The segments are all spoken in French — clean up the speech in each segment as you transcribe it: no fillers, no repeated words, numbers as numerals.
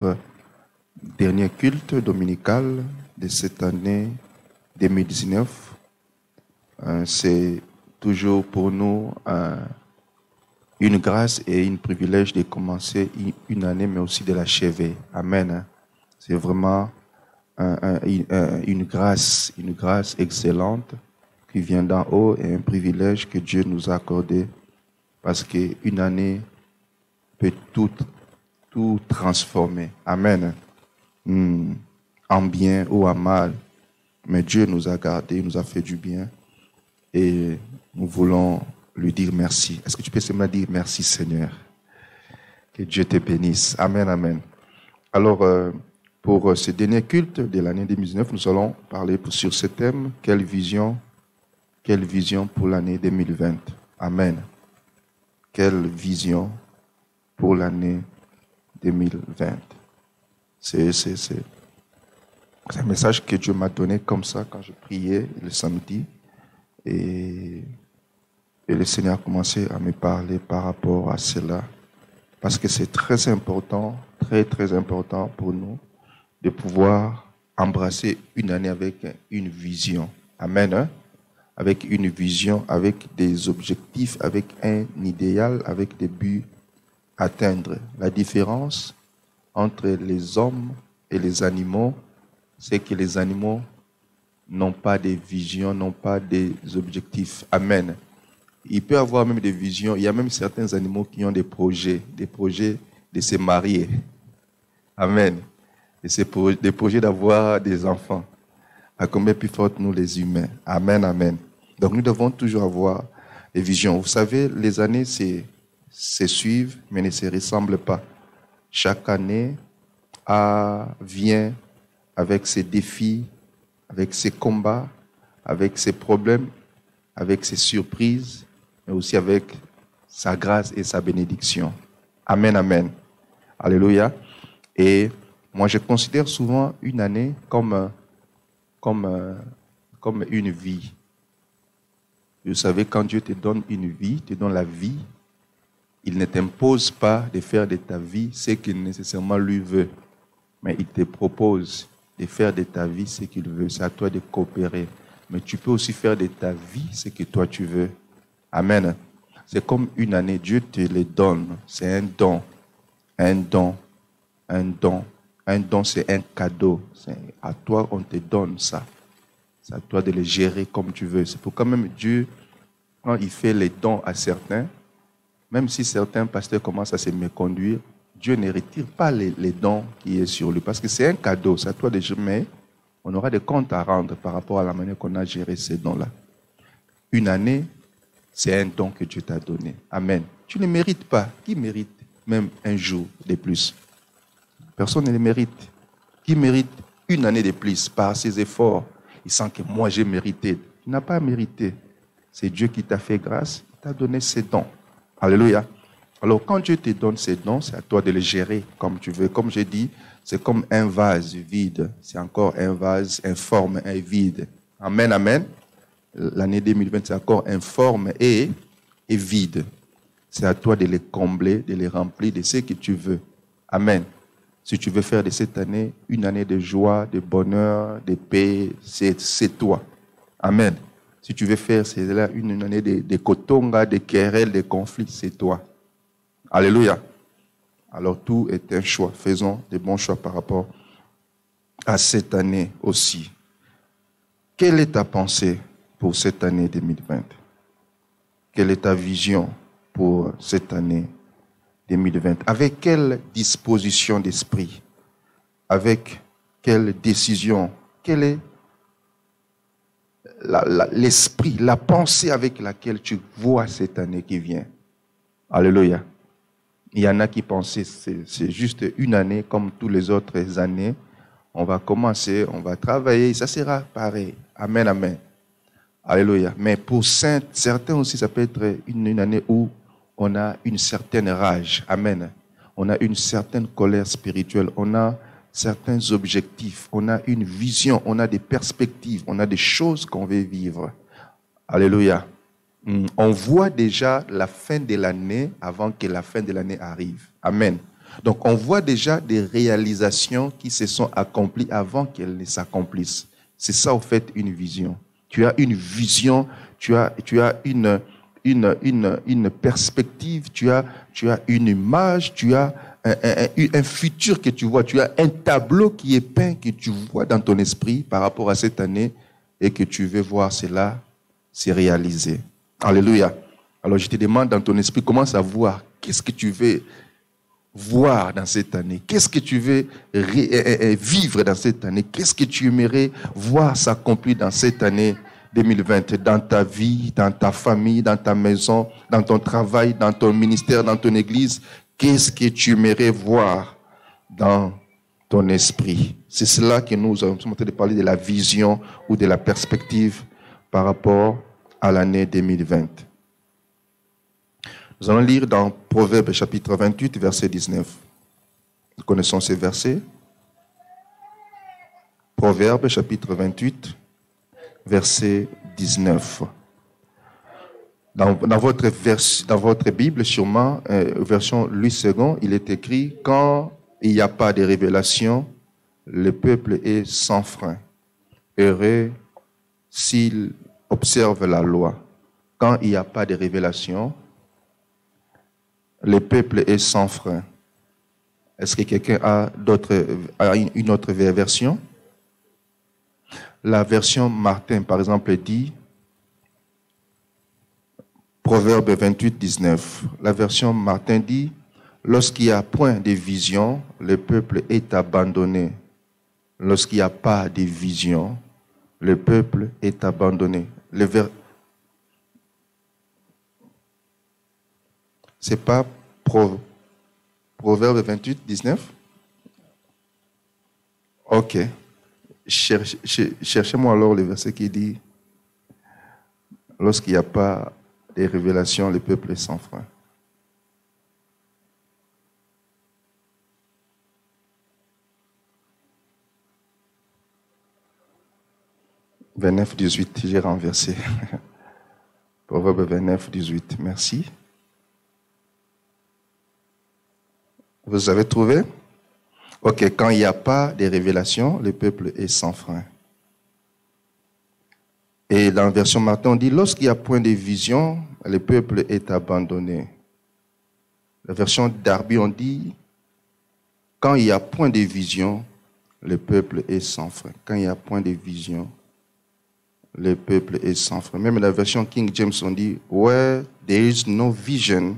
notre dernier culte dominical de cette année 2019. C'est toujours pour nous une grâce et un privilège de commencer une année, mais aussi de l'achever. Amen. C'est vraiment une grâce excellente qui vient d'en haut et un privilège que Dieu nous a accordé, parce qu'une année peut tout transformer. Amen. En bien ou en mal. Mais Dieu nous a gardés, nous a fait du bien. Et nous voulons lui dire merci. Est-ce que tu peux seulement dire merci, Seigneur? Que Dieu te bénisse. Amen, amen. Alors, pour ce dernier culte de l'année 2019, nous allons parler sur ce thème. Quelle vision pour l'année 2020? Amen. Quelle vision pour l'année 2020? C'est un message que Dieu m'a donné comme ça quand je priais le samedi. Et le Seigneur a commencé à me parler par rapport à cela. Parce que c'est très important, très important pour nous de pouvoir embrasser une année avec une vision. Amen. Hein? Avec une vision, avec des objectifs, avec un idéal, avec des buts à atteindre. La différence entre les hommes et les animaux, c'est que les animaux n'ont pas de vision, n'ont pas des objectifs. Amen. Il peut y avoir même des visions. Il y a même certains animaux qui ont des projets de se marier. Amen. Et c'est des projets d'avoir des enfants. À combien plus forte nous les humains. Amen, amen. Donc nous devons toujours avoir des visions. Vous savez, les années se suivent, mais ne se ressemblent pas. Chaque année vient avec ses défis, avec ses combats, avec ses problèmes, avec ses surprises, mais aussi avec sa grâce et sa bénédiction. Amen, amen. Alléluia. Et moi, je considère souvent une année comme une vie. Vous savez, quand Dieu te donne une vie, te donne la vie, il ne t'impose pas de faire de ta vie ce qu'il nécessairement lui veut, mais il te propose de faire de ta vie ce qu'il veut. C'est à toi de coopérer. Mais tu peux aussi faire de ta vie ce que toi tu veux. Amen. C'est comme une année, Dieu te le donne. C'est un don. Un don, c'est un cadeau. C'est à toi, on te donne ça. C'est à toi de le gérer comme tu veux. C'est pourquoi même Dieu, quand il fait les dons à certains, même si certains pasteurs commencent à se méconduire, Dieu ne retire pas les dons qui est sur lui. Parce que c'est un cadeau, c'est à toi de gérer. Mais on aura des comptes à rendre par rapport à la manière qu'on a géré ces dons-là. Une année, c'est un don que Dieu t'a donné. Amen. Tu ne mérites pas. Qui mérite même un jour de plus? Personne ne le mérite. Qui mérite une année de plus par ses efforts? Il sent que moi j'ai mérité. Tu n'as pas mérité. C'est Dieu qui t'a fait grâce, il t'a donné ses dons. Alléluia. Alors quand Dieu te donne ses dons, c'est à toi de les gérer comme tu veux. Comme j'ai dit, c'est comme un vase vide. C'est encore un vase informe, un vide. Amen, amen. L'année 2020, c'est encore informe et vide. C'est à toi de les combler, de les remplir de ce que tu veux. Amen. Si tu veux faire de cette année une année de joie, de bonheur, de paix, c'est toi. Amen. Si tu veux faire une année de kotonga, de querelles, de conflits, c'est toi. Alléluia. Alors tout est un choix. Faisons de bons choix par rapport à cette année aussi. Quelle est ta pensée pour cette année 2020? Quelle est ta vision pour cette année 2020? Avec quelle disposition d'esprit? Avec quelle décision? Quel est l'esprit, la pensée avec laquelle tu vois cette année qui vient? Alléluia. Il y en a qui pensaient c'est juste une année comme toutes les autres années. On va commencer, on va travailler, ça sera pareil. Amen, amen. Alléluia. Mais pour certains aussi, ça peut être une année où on a une certaine rage. Amen. On a une certaine colère spirituelle. On a certains objectifs. On a une vision. On a des perspectives. On a des choses qu'on veut vivre. Alléluia. On voit déjà la fin de l'année avant que la fin de l'année arrive. Amen. Donc, on voit déjà des réalisations qui se sont accomplies avant qu'elles ne s'accomplissent. C'est ça, au fait, une vision. Tu as une vision, tu as une perspective, tu as une image, tu as un futur que tu vois, tu as un tableau qui est peint, que tu vois dans ton esprit par rapport à cette année et que tu veux voir cela se réaliser. Alléluia. Alors je te demande dans ton esprit, commence à voir qu'est-ce que tu veux voir dans cette année, qu'est-ce que tu veux vivre dans cette année, qu'est-ce que tu aimerais voir s'accomplir dans cette année 2020, dans ta vie, dans ta famille, dans ta maison, dans ton travail, dans ton ministère, dans ton église. Qu'est-ce que tu aimerais voir dans ton esprit? C'est cela que nous sommes en train de parler de la vision ou de la perspective par rapport à l'année 2020. Nous allons lire dans Proverbes chapitre 28, verset 19. Nous connaissons ces versets. Proverbes chapitre 28, verset 19. Dans votre Bible, sûrement, version Louis II, il est écrit « Quand il n'y a pas de révélation, le peuple est sans frein. Heureux s'il observe la loi. » Quand il n'y a pas de révélation, le peuple est sans frein. Est-ce que quelqu'un a une autre version? La version Martin, par exemple, dit, Proverbe 28, 19. La version Martin dit, lorsqu'il n'y a point de vision, le peuple est abandonné. Lorsqu'il n'y a pas de vision, le peuple est abandonné. C'est pas Proverbe 28, 19? Ok. Cherchez-moi alors le verset qui dit lorsqu'il n'y a pas de révélations, le peuple est sans frein. « 29, 18, j'ai renversé. Proverbe 29, 18. Merci. Vous avez trouvé? Ok, quand il n'y a pas de révélation, le peuple est sans frein. Et dans la version Martin, on dit, lorsqu'il n'y a point de vision, le peuple est abandonné. La version Darby, on dit, quand il n'y a point de vision, le peuple est sans frein. Quand il n'y a point de vision, le peuple est sans frein. Même la version King James, on dit, where there is no vision,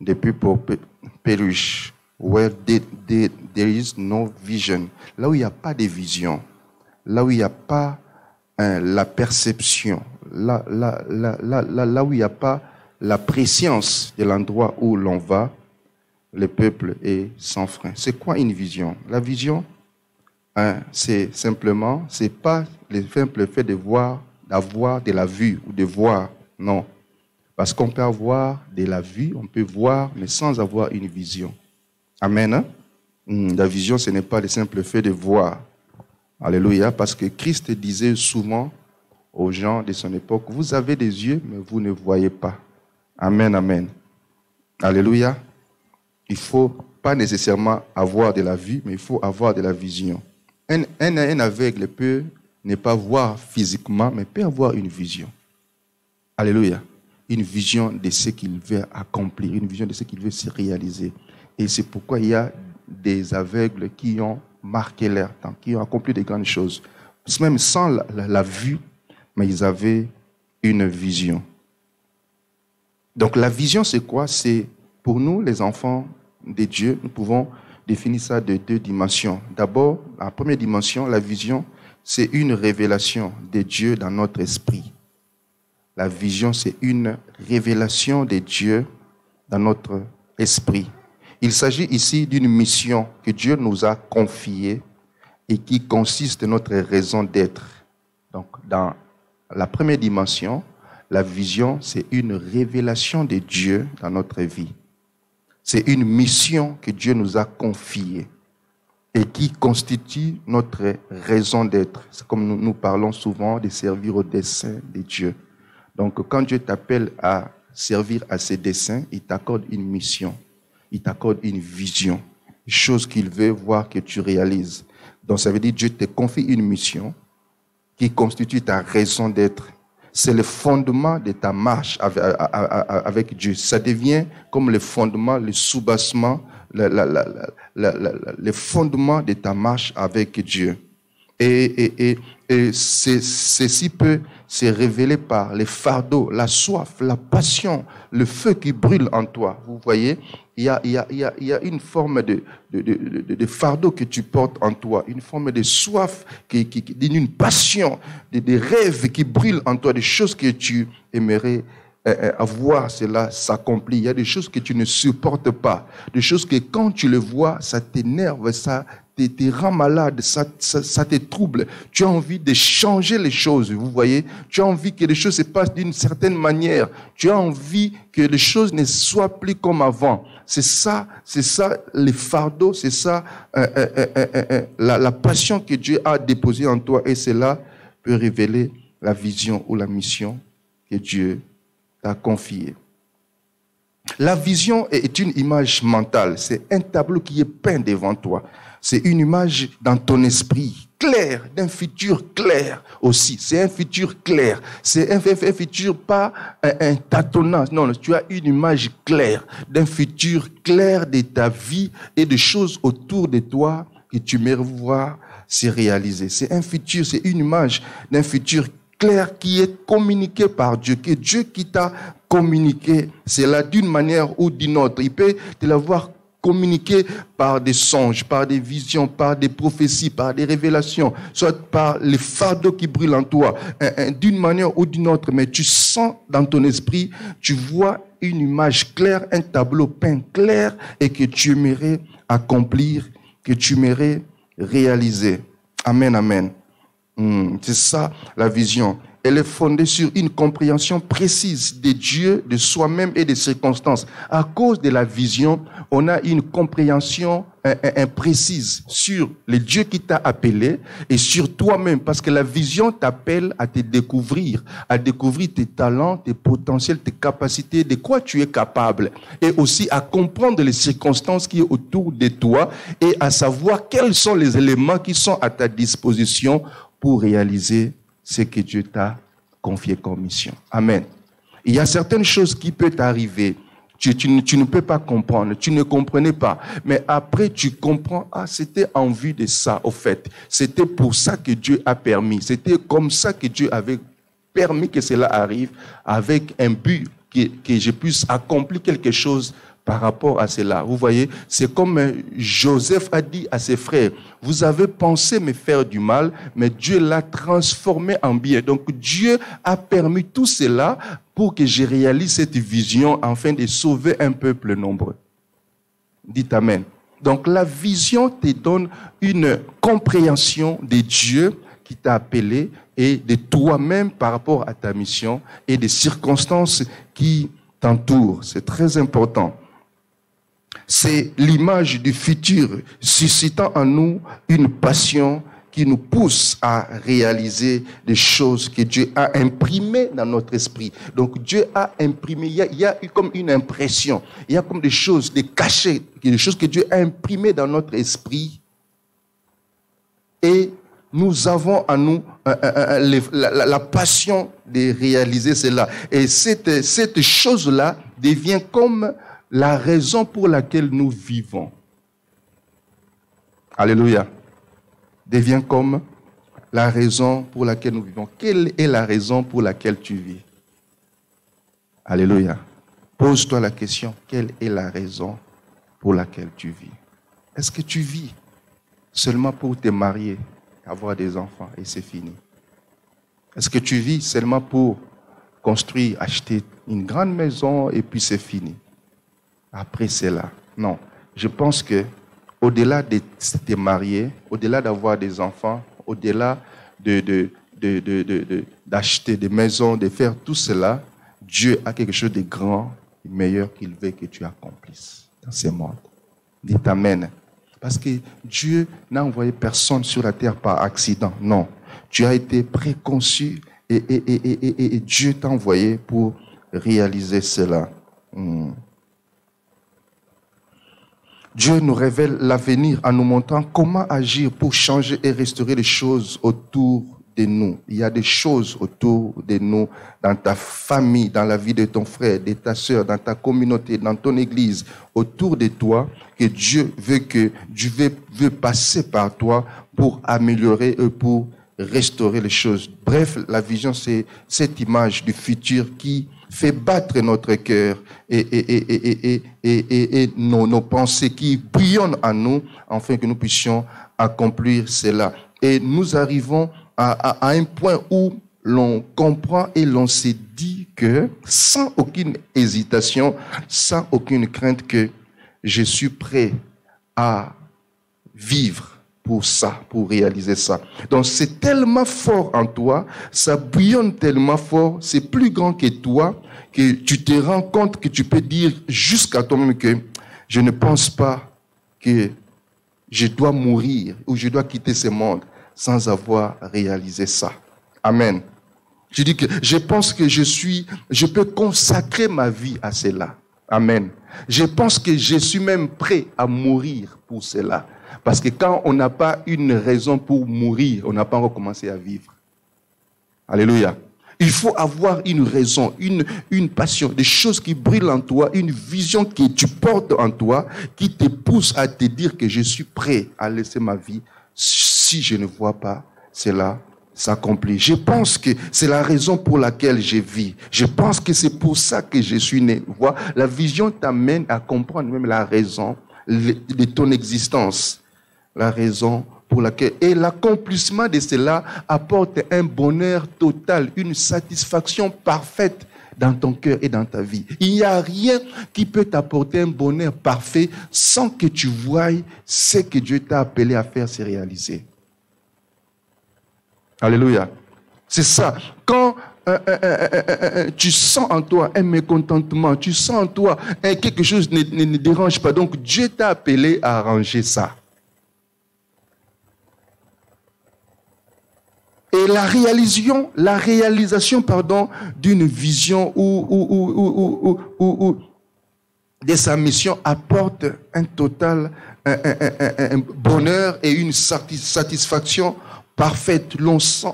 the people perish. Where there is no vision. Là où il n'y a pas de vision, là où il n'y a pas la perception, là où il n'y a pas la préscience de l'endroit où l'on va, le peuple est sans frein. C'est quoi une vision? La vision, c'est simplement, c'est pas le simple fait de voir, d'avoir de la vue ou de voir, non. Parce qu'on peut avoir de la vue, on peut voir, mais sans avoir une vision. Amen. Hein? La vision, ce n'est pas le simple fait de voir. Alléluia. Parce que Christ disait souvent aux gens de son époque, vous avez des yeux, mais vous ne voyez pas. Amen, amen. Alléluia. Il ne faut pas nécessairement avoir de la vue, mais il faut avoir de la vision. Un aveugle peut ne pas voir physiquement, mais peut avoir une vision. Alléluia. Une vision de ce qu'il veut accomplir, une vision de ce qu'il veut se réaliser. Et c'est pourquoi il y a des aveugles qui ont marqué leur temps, qui ont accompli de grandes choses. Même sans la vue, mais ils avaient une vision. Donc la vision, c'est quoi? C'est pour nous, les enfants de Dieu, nous pouvons définir ça de deux dimensions. D'abord, la première dimension, la vision, c'est une révélation de Dieu dans notre esprit. La vision, c'est une révélation de Dieu dans notre esprit. Il s'agit ici d'une mission que Dieu nous a confiée et qui consiste en notre raison d'être. Donc, dans la première dimension, la vision, c'est une révélation de Dieu dans notre vie. C'est une mission que Dieu nous a confiée et qui constitue notre raison d'être. C'est comme nous parlons souvent de servir au dessein de Dieu. Donc, quand Dieu t'appelle à servir à ses desseins, il t'accorde une mission. il t'accorde une vision, une chose qu'il veut voir que tu réalises. Donc ça veut dire que Dieu te confie une mission qui constitue ta raison d'être. C'est le fondement de ta marche avec Dieu. Ça devient comme le fondement, le soubassement, le fondement de ta marche avec Dieu. Et ceci peut se révéler par les fardeaux, la soif, la passion, le feu qui brûle en toi. Vous voyez, il y a une forme de fardeau que tu portes en toi, une forme de soif, d'une passion, des rêves qui brûlent en toi, des choses que tu aimerais voir cela s'accomplir. Il y a des choses que tu ne supportes pas, des choses que quand tu les vois, ça t'énerve, ça te rend malade, ça te trouble. Tu as envie de changer les choses, vous voyez. Tu as envie que les choses se passent d'une certaine manière. Tu as envie que les choses ne soient plus comme avant. C'est ça les fardeaux, c'est ça la passion que Dieu a déposée en toi. Et cela peut révéler la vision ou la mission que Dieu t'a confiée. La vision est une image mentale. C'est un tableau qui est peint devant toi. C'est une image dans ton esprit, clair, d'un futur clair aussi. C'est un futur clair. C'est un futur pas un tâtonnant. Non, tu as une image claire d'un futur clair de ta vie et des choses autour de toi que tu aimerais voir se réaliser. C'est un futur, c'est une image d'un futur clair qui est communiqué par Dieu, que Dieu qui t'a communiqué, c'est là d'une manière ou d'une autre. Il peut te l'avoir communiqué par des songes, par des visions, par des prophéties, par des révélations, soit par les fardeaux qui brûlent en toi, d'une manière ou d'une autre. Mais tu sens dans ton esprit, tu vois une image claire, un tableau peint clair et que tu aimerais accomplir, que tu aimerais réaliser. Amen, amen. C'est ça la vision. Elle est fondée sur une compréhension précise de Dieu, de soi-même et des circonstances. À cause de la vision, on a une compréhension précise sur le Dieu qui t'a appelé et sur toi-même, parce que la vision t'appelle à te découvrir, à découvrir tes talents, tes potentiels, tes capacités, de quoi tu es capable, et aussi à comprendre les circonstances qui sont autour de toi et à savoir quels sont les éléments qui sont à ta disposition pour réaliser ce que Dieu t'a confié comme mission. Amen. Il y a certaines choses qui peuvent t'arriver. Tu ne peux pas comprendre. Tu ne comprenais pas. Mais après, tu comprends, c'était en vue de ça, au fait. C'était pour ça que Dieu a permis. C'était comme ça que Dieu avait permis que cela arrive, avec un but que je puisse accomplir quelque chose par rapport à cela. Vous voyez, c'est comme Joseph a dit à ses frères, vous avez pensé me faire du mal, mais Dieu l'a transformé en bien. Donc Dieu a permis tout cela pour que je réalise cette vision afin de sauver un peuple nombreux. Dites Amen. Donc la vision te donne une compréhension de Dieu qui t'a appelé et de toi-même par rapport à ta mission et des circonstances qui t'entourent. C'est très important. C'est l'image du futur suscitant en nous une passion qui nous pousse à réaliser des choses que Dieu a imprimées dans notre esprit. Donc Dieu a imprimé, il y a comme une impression, il y a comme des choses, des cachets, des choses que Dieu a imprimées dans notre esprit. Et nous avons en nous la passion de réaliser cela. Et cette chose-là devient comme la raison pour laquelle nous vivons. Alléluia. Devient comme la raison pour laquelle nous vivons. Quelle est la raison pour laquelle tu vis? Alléluia. Pose-toi la question, quelle est la raison pour laquelle tu vis? Est-ce que tu vis seulement pour te marier, avoir des enfants et c'est fini? Est-ce que tu vis seulement pour construire, acheter une grande maison et puis c'est fini? Après cela, non. Je pense que au-delà de te marier, au-delà d'avoir des enfants, au-delà d'acheter des maisons, de faire tout cela, Dieu a quelque chose de grand et meilleur qu'il veut que tu accomplisses dans ce monde. Dites Amen. Parce que Dieu n'a envoyé personne sur la terre par accident. Non. Tu as été préconçu et Dieu t'a envoyé pour réaliser cela. Dieu nous révèle l'avenir en nous montrant comment agir pour changer et restaurer les choses autour de nous. Il y a des choses autour de nous, dans ta famille, dans la vie de ton frère, de ta sœur, dans ta communauté, dans ton église, autour de toi, que Dieu veut passer par toi pour améliorer et pour restaurer les choses. Bref, la vision, c'est cette image du futur qui fait battre notre cœur et nos pensées qui bouillonnent en nous, afin que nous puissions accomplir cela. Et nous arrivons à un point où l'on comprend et l'on se dit que, sans aucune hésitation, sans aucune crainte, que je suis prêt à vivre pour ça, pour réaliser ça. Donc c'est tellement fort en toi, ça bouillonne tellement fort, c'est plus grand que toi, que tu te rends compte que tu peux dire jusqu'à toi-même que je ne pense pas que je dois mourir ou je dois quitter ce monde sans avoir réalisé ça. Amen. Je dis que je pense que je peux consacrer ma vie à cela. Amen. Je pense que je suis même prêt à mourir pour cela. Parce que quand on n'a pas une raison pour mourir, on n'a pas encore commencé à vivre. Alléluia. Il faut avoir une raison, une passion, des choses qui brûlent en toi, une vision que tu portes en toi, qui te pousse à te dire que je suis prêt à laisser ma vie si je ne vois pas cela s'accomplir. Je pense que c'est la raison pour laquelle je vis. Je pense que c'est pour ça que je suis né. Vois, la vision t'amène à comprendre même la raison de ton existence. La raison pour laquelle... Et l'accomplissement de cela apporte un bonheur total, une satisfaction parfaite dans ton cœur et dans ta vie. Il n'y a rien qui peut t'apporter un bonheur parfait sans que tu voies ce que Dieu t'a appelé à faire se réaliser. Alléluia. C'est ça. Quand tu sens en toi un mécontentement, tu sens en toi quelque chose ne dérange pas, donc Dieu t'a appelé à arranger ça. Et la réalisation d'une vision ou de sa mission apporte un total un bonheur et une satisfaction parfaite.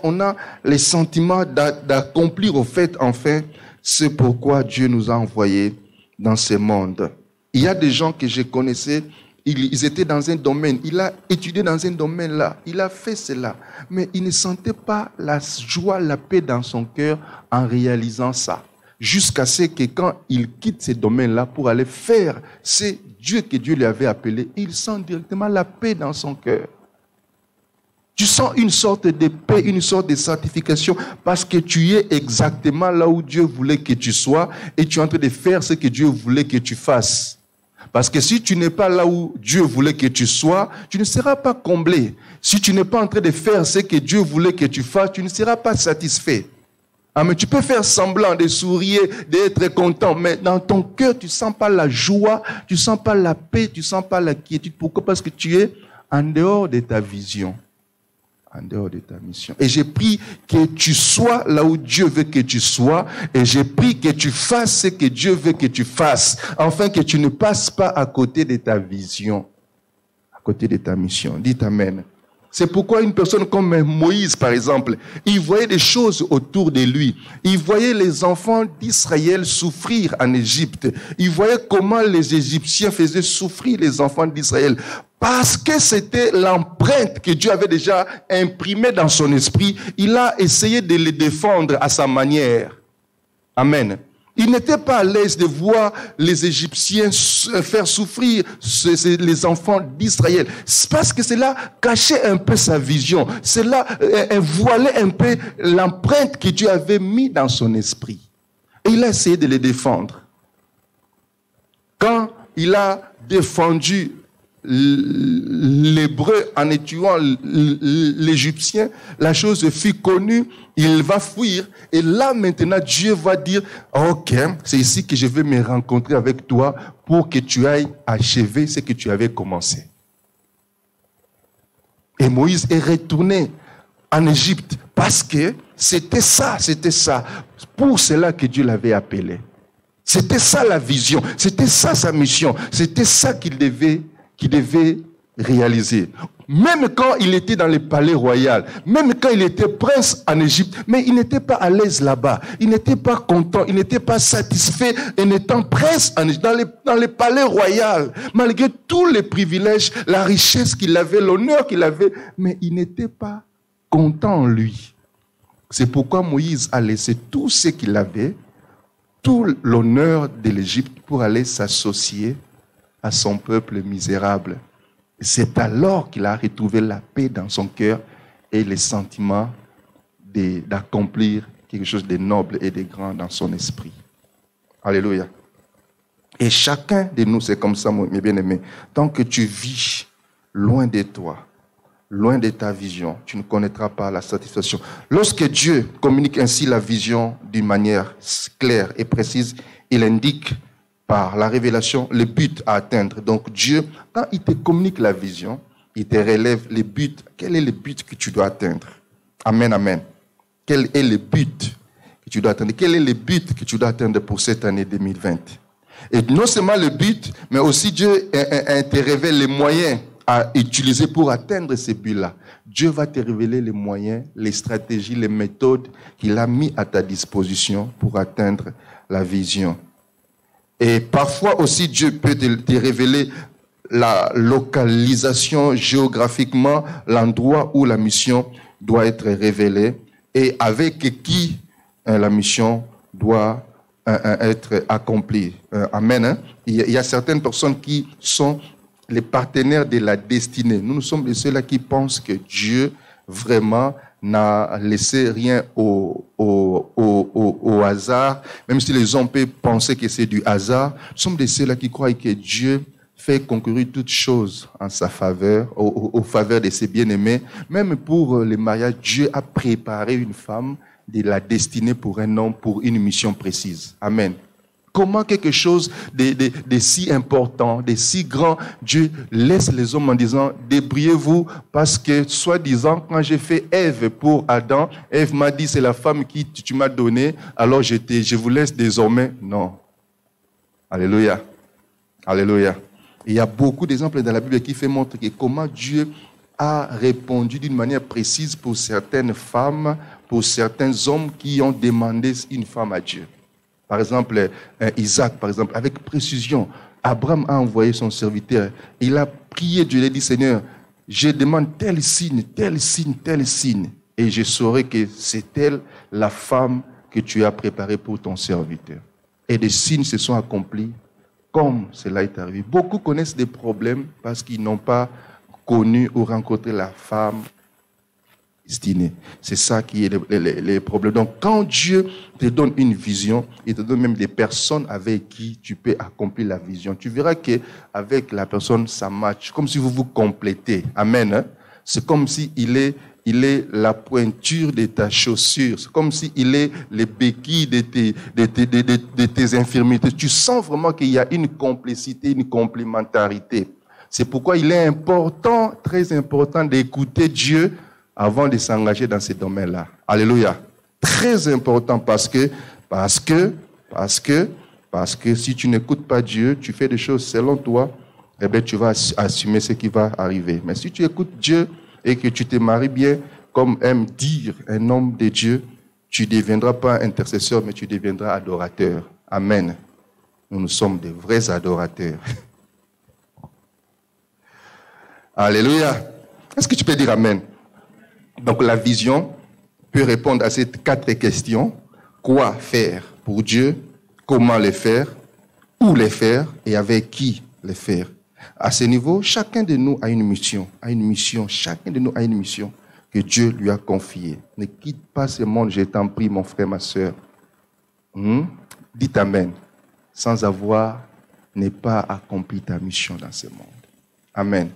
On a les sentiments d'accomplir au fait, enfin, c'est pourquoi Dieu nous a envoyés dans ce monde. Il y a des gens que je connaissais, ils étaient dans un domaine, il a étudié dans un domaine là, il a fait cela, mais il ne sentait pas la joie, la paix dans son cœur en réalisant ça. Jusqu'à ce que quand il quitte ce domaine-là pour aller faire ce Dieu que Dieu lui avait appelé, il sent directement la paix dans son cœur. Tu sens une sorte de paix, une sorte de satisfaction parce que tu es exactement là où Dieu voulait que tu sois et tu es en train de faire ce que Dieu voulait que tu fasses. Parce que si tu n'es pas là où Dieu voulait que tu sois, tu ne seras pas comblé. Si tu n'es pas en train de faire ce que Dieu voulait que tu fasses, tu ne seras pas satisfait. Ah, mais tu peux faire semblant de sourire, d'être content, mais dans ton cœur, tu ne sens pas la joie, tu ne sens pas la paix, tu ne sens pas la quiétude. Pourquoi? Parce que tu es en dehors de ta vision, en dehors de ta mission. Et j'ai pris que tu sois là où Dieu veut que tu sois, et j'ai pris que tu fasses ce que Dieu veut que tu fasses, afin que tu ne passes pas à côté de ta vision, à côté de ta mission. Dites Amen. C'est pourquoi une personne comme Moïse, par exemple, il voyait des choses autour de lui. Il voyait les enfants d'Israël souffrir en Égypte. Il voyait comment les Égyptiens faisaient souffrir les enfants d'Israël. Parce que c'était l'empreinte que Dieu avait déjà imprimée dans son esprit, il a essayé de les défendre à sa manière. Amen. Il n'était pas à l'aise de voir les Égyptiens faire souffrir les enfants d'Israël. C'est parce que cela cachait un peu sa vision. Cela voilait un peu l'empreinte que Dieu avait mise dans son esprit. Et il a essayé de les défendre. Quand il a défendu l'Hébreu en tuant l'Égyptien, la chose fut connue, il va fuir. Et là maintenant Dieu va dire, ok, c'est ici que je vais me rencontrer avec toi pour que tu ailles achever ce que tu avais commencé. Et Moïse est retourné en Égypte parce que c'était ça. Pour cela que Dieu l'avait appelé. C'était ça la vision, c'était ça sa mission, c'était ça qu'il devait qu'il devait réaliser. Même quand il était dans le palais royal, même quand il était prince en Égypte, mais il n'était pas à l'aise là-bas. Il n'était pas content, il n'était pas satisfait en étant prince en Égypte, dans le palais royal. Malgré tous les privilèges, la richesse qu'il avait, l'honneur qu'il avait, mais il n'était pas content en lui. C'est pourquoi Moïse a laissé tout ce qu'il avait, tout l'honneur de l'Égypte pour aller s'associer à son peuple misérable. C'est alors qu'il a retrouvé la paix dans son cœur et le sentiment d'accomplir quelque chose de noble et de grand dans son esprit. Alléluia. Et chacun de nous, c'est comme ça, mes bien-aimés. Tant que tu vis loin de toi, loin de ta vision, tu ne connaîtras pas la satisfaction. Lorsque Dieu communique ainsi la vision d'une manière claire et précise, il indique par la révélation le but à atteindre. Donc Dieu, quand il te communique la vision, il te relève les buts. Quel est le but que tu dois atteindre? Amen, amen. Quel est le but que tu dois atteindre? Quel est le but que tu dois atteindre pour cette année 2020? Et non seulement le but, mais aussi Dieu te révèle les moyens à utiliser pour atteindre ces buts-là. Dieu va te révéler les moyens, les stratégies, les méthodes qu'il a mis à ta disposition pour atteindre la vision. Et parfois aussi, Dieu peut te révéler la localisation géographiquement, l'endroit où la mission doit être révélée et avec qui la mission doit être accomplie. Amen. Hein? Il y a certaines personnes qui sont les partenaires de la destinée. Nous sommes ceux-là qui pensent que Dieu vraiment n'a laissé rien au hasard, même si les hommes peuvent penser que c'est du hasard. Nous sommes de ceux-là qui croient que Dieu fait concourir toutes choses en sa faveur, aux faveurs de ses bien-aimés. Même pour les mariages, Dieu a préparé une femme de la destinée pour un homme, pour une mission précise. Amen. Comment quelque chose de si important, de si grand, Dieu laisse les hommes en disant, débrouillez-vous, parce que, soi-disant, quand j'ai fait Ève pour Adam, Ève m'a dit, c'est la femme qui tu m'as donnée, alors je vous laisse désormais. Non. Alléluia. Alléluia. Il y a beaucoup d'exemples dans la Bible qui fait montrer que comment Dieu a répondu d'une manière précise pour certaines femmes, pour certains hommes qui ont demandé une femme à Dieu. Par exemple, Isaac, par exemple, avec précision, Abraham a envoyé son serviteur. Il a prié Dieu, il a dit, Seigneur, je demande tel signe, tel signe, tel signe. Et je saurai que c'est elle la femme que tu as préparée pour ton serviteur. Et des signes se sont accomplis comme cela est arrivé. Beaucoup connaissent des problèmes parce qu'ils n'ont pas connu ou rencontré la femme destinée. C'est ça qui est le problème. Donc, quand Dieu te donne une vision, il te donne même des personnes avec qui tu peux accomplir la vision. Tu verras qu'avec la personne, ça match. Comme si vous vous complétez. Amen. Hein? C'est comme si il est la pointure de ta chaussure. C'est comme si il est les béquilles de tes infirmités. Tu sens vraiment qu'il y a une complicité, une complémentarité. C'est pourquoi il est important, très important, d'écouter Dieu avant de s'engager dans ces domaines-là. Alléluia. Très important parce que si tu n'écoutes pas Dieu, tu fais des choses selon toi, eh bien, tu vas assumer ce qui va arriver. Mais si tu écoutes Dieu et que tu te maries bien, comme aime dire un homme de Dieu, tu ne deviendras pas intercesseur, mais tu deviendras adorateur. Amen. Nous sommes des vrais adorateurs. Alléluia. Est-ce que tu peux dire Amen? Donc la vision peut répondre à ces 4 questions. Quoi faire pour Dieu? Comment le faire? Où le faire? Et avec qui le faire? À ce niveau, chacun de nous a une mission. Chacun de nous a une mission que Dieu lui a confiée. Ne quitte pas ce monde, je t'en prie, mon frère, ma soeur. Dites Amen. Sans avoir, n'est pas accompli ta mission dans ce monde. Amen.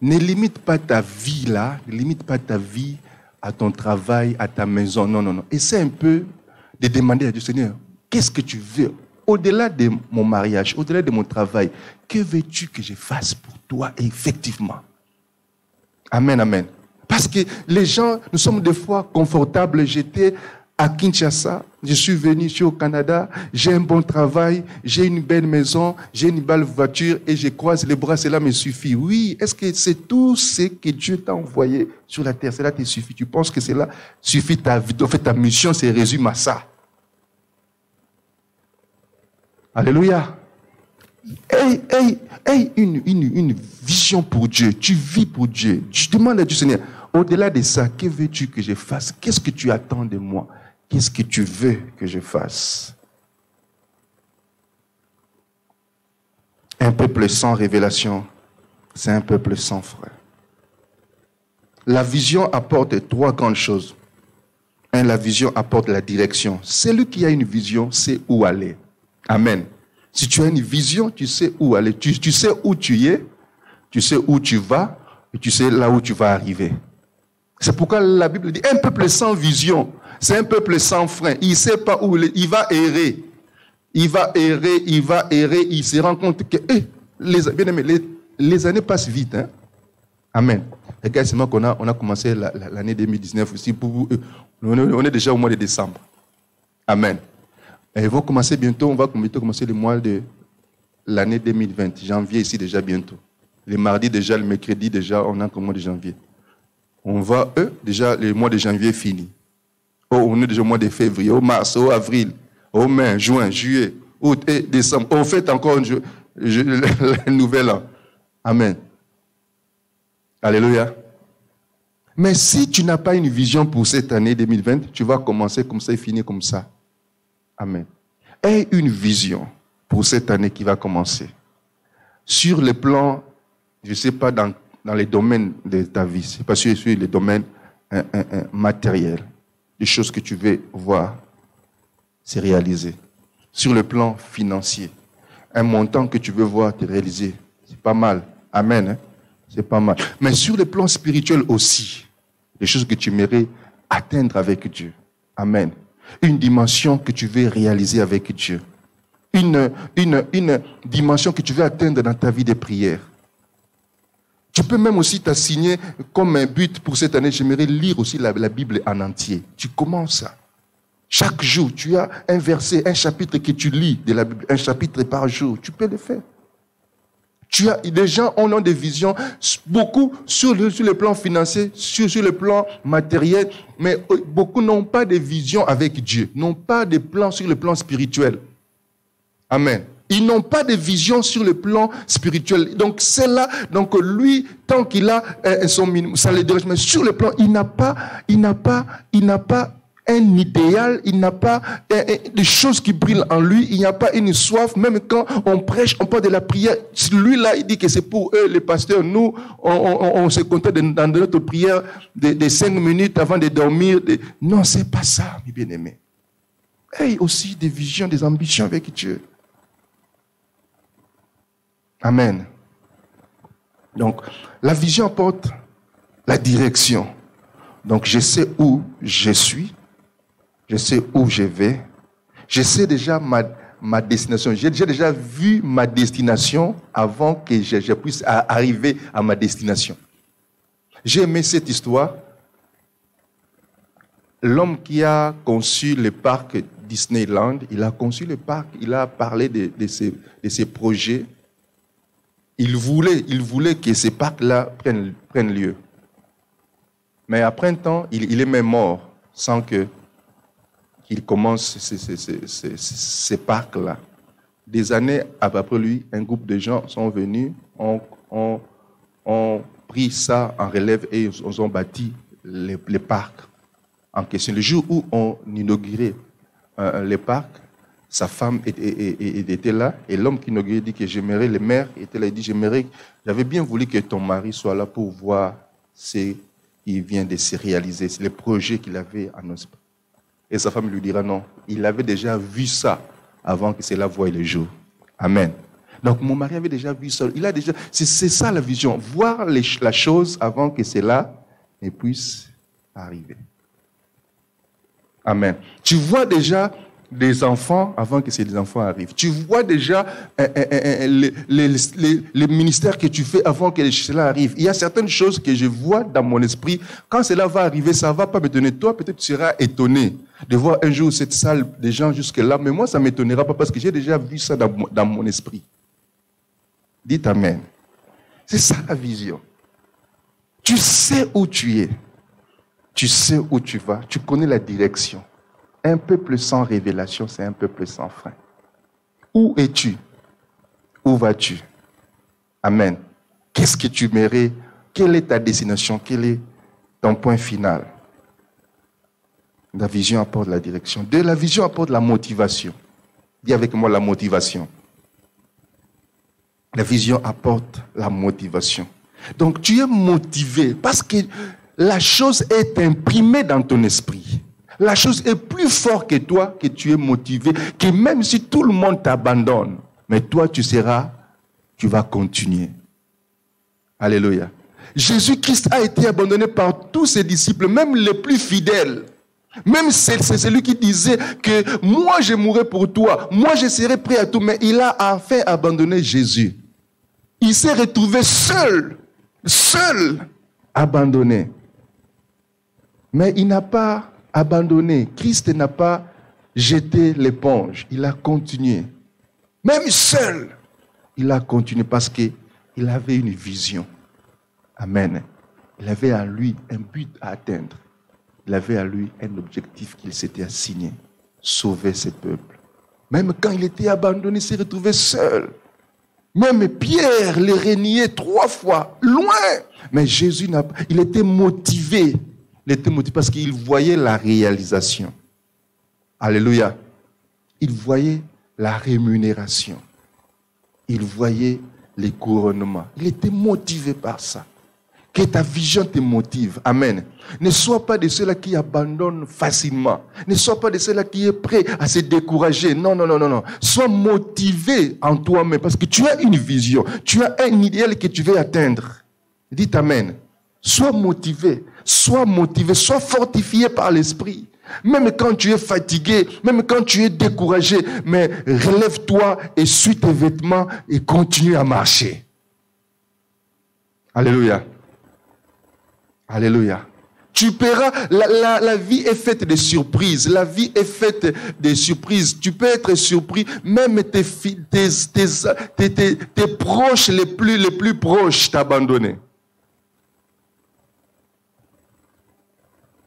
Ne limite pas ta vie là, ne limite pas ta vie à ton travail, à ta maison. Non, non, non. Essaie un peu de demander à Dieu, Seigneur, qu'est-ce que tu veux? Au-delà de mon mariage, au-delà de mon travail, que veux-tu que je fasse pour toi effectivement? Amen, amen. Parce que les gens, nous sommes des fois confortables. J'étais à Kinshasa, je suis venu ici au Canada, j'ai un bon travail, j'ai une belle maison, j'ai une belle voiture et je croise les bras, cela me suffit. Oui, est-ce que c'est tout ce que Dieu t'a envoyé sur la terre? Cela te suffit. Tu penses que cela suffit ta vie? En fait, ta mission se résume à ça. Alléluia. Une vision pour Dieu. Tu vis pour Dieu. Tu demandes à Dieu, Seigneur, au-delà de ça, que veux-tu que je fasse? Qu'est-ce que tu attends de moi? Qu'est-ce que tu veux que je fasse? Un peuple sans révélation, c'est un peuple sans foi. La vision apporte trois grandes choses. Un, la vision apporte la direction. Celui qui a une vision sait où aller. Amen. Si tu as une vision, tu sais où aller. Tu sais où tu es, tu sais où tu vas, et tu sais là où tu vas arriver. C'est pourquoi la Bible dit, un peuple sans vision, c'est un peuple sans frein. Il ne sait pas où il va errer. Il va errer, il se rend compte que, bien aimé, les années passent vite. Hein? Amen. Regarde, c'est moi qu'on a commencé l'année 2019 aussi. On est déjà au mois de décembre. Amen. Et ils vont commencer bientôt, on va commencer le mois de l'année 2020. Janvier ici déjà bientôt. Le mardi déjà, le mercredi déjà, on a le mois de janvier. On va, déjà, le mois de janvier est fini. On est déjà au mois de février, au mars, au avril, au mai, juin, juillet, août et décembre. On fait encore le nouvel an. Amen. Alléluia. Mais si tu n'as pas une vision pour cette année 2020, tu vas commencer comme ça et finir comme ça. Amen. Aie une vision pour cette année qui va commencer. Sur le plan, je ne sais pas, dans les domaines de ta vie, c'est pas sur les domaines matériels, les choses que tu veux voir se réaliser. Sur le plan financier, un montant que tu veux voir te réaliser, c'est pas mal. Amen. Hein? C'est pas mal. Mais sur le plan spirituel aussi, les choses que tu aimerais atteindre avec Dieu. Amen. Une dimension que tu veux réaliser avec Dieu. Une dimension que tu veux atteindre dans ta vie de prière. Tu peux même aussi t'assigner comme un but pour cette année. J'aimerais lire aussi la Bible en entier. Tu commences ça. Chaque jour, tu as un verset, un chapitre que tu lis de la Bible, un chapitre par jour. Tu peux le faire. Des gens ont des visions, beaucoup sur le plan financier, sur le plan matériel, mais beaucoup n'ont pas de vision avec Dieu, n'ont pas de plan sur le plan spirituel. Amen. Ils n'ont pas de vision sur le plan spirituel. Donc c'est là, donc lui, tant qu'il a son minimum, ça le dérange, mais sur le plan, il n'a pas un idéal, il n'a pas des choses qui brillent en lui, il n'y a pas une soif, même quand on prêche, on parle de la prière. Lui là, il dit que c'est pour eux, les pasteurs. Nous, on se contente dans notre prière de 5 minutes avant de dormir. Non, c'est pas ça, mes bien-aimés. Et aussi des visions, des ambitions avec Dieu. Amen. Donc, la vision apporte la direction. Donc, je sais où je suis. Je sais où je vais. Je sais déjà ma destination. J'ai déjà vu ma destination avant que je puisse arriver à ma destination. J'ai aimé cette histoire. L'homme qui a conçu le parc Disneyland, il a conçu le parc, il a parlé de ses projets. Il voulait que ces parcs-là prennent lieu. Mais après un temps, il est même mort sans qu'il commence ces parcs-là. Des années après lui, un groupe de gens sont venus, ont pris ça en relève et ils ont bâti les parcs en question. Le jour où on inaugurait les parcs, sa femme était là et l'homme qui inaugurait dit que j'aimerais, le maire était là, il dit j'avais bien voulu que ton mari soit là pour voir ce qui vient de se réaliser, les projets qu'il avait en esprit. Et sa femme lui dira non, il avait déjà vu ça avant que cela voie le jour. Amen. Donc mon mari avait déjà vu ça. C'est ça la vision, voir la chose avant que cela ne puisse arriver. Amen. Tu vois déjà des enfants avant que ces enfants arrivent. Tu vois déjà les ministères que tu fais avant que cela arrive. Il y a certaines choses que je vois dans mon esprit. Quand cela va arriver, ça ne va pas m'étonner. Toi, peut-être tu seras étonné de voir un jour cette salle des gens jusque-là. Mais moi, ça ne m'étonnera pas parce que j'ai déjà vu ça dans mon esprit. Dites Amen. C'est ça la vision. Tu sais où tu es. Tu sais où tu vas. Tu connais la direction. Un peuple sans révélation, c'est un peuple sans frein. Où es-tu? Où vas-tu? Amen. Qu'est-ce que tu mérites? Quelle est ta destination? Quel est ton point final? La vision apporte la direction. La vision apporte la motivation. Dis avec moi la motivation. La vision apporte la motivation. Donc tu es motivé parce que la chose est imprimée dans ton esprit. La chose est plus forte que toi, que tu es motivé, que même si tout le monde t'abandonne, mais toi tu vas continuer. Alléluia. Jésus-Christ a été abandonné par tous ses disciples, même les plus fidèles. Même c'est celui qui disait que moi je mourrai pour toi, moi je serai prêt à tout, mais il a enfin abandonné Jésus. Il s'est retrouvé seul, abandonné. Mais il n'a pas abandonné. Christ n'a pas jeté l'éponge. Il a continué. Même seul, il a continué parce qu'il avait une vision. Amen. Il avait à lui un but à atteindre. Il avait à lui un objectif qu'il s'était assigné. Sauver ses peuples. Même quand il était abandonné, il s'est retrouvé seul. Même Pierre les reniait 3 fois, loin. Mais Jésus, il était motivé. Il était motivé parce qu'il voyait la réalisation. Alléluia. Il voyait la rémunération. Il voyait les couronnements. Il était motivé par ça. Que ta vision te motive. Amen. Ne sois pas de ceux-là qui abandonnent facilement. Ne sois pas de ceux-là qui est prêt à se décourager. Non. Sois motivé en toi-même parce que tu as une vision. Tu as un idéal que tu veux atteindre. Dites Amen. Sois motivé. Sois fortifié par l'esprit. Même quand tu es fatigué, même quand tu es découragé, mais relève-toi et suis tes vêtements et continue à marcher. Alléluia. Alléluia. Tu paieras, la vie est faite de surprises. La vie est faite de surprises. Tu peux être surpris, même tes proches les plus proches t'abandonner.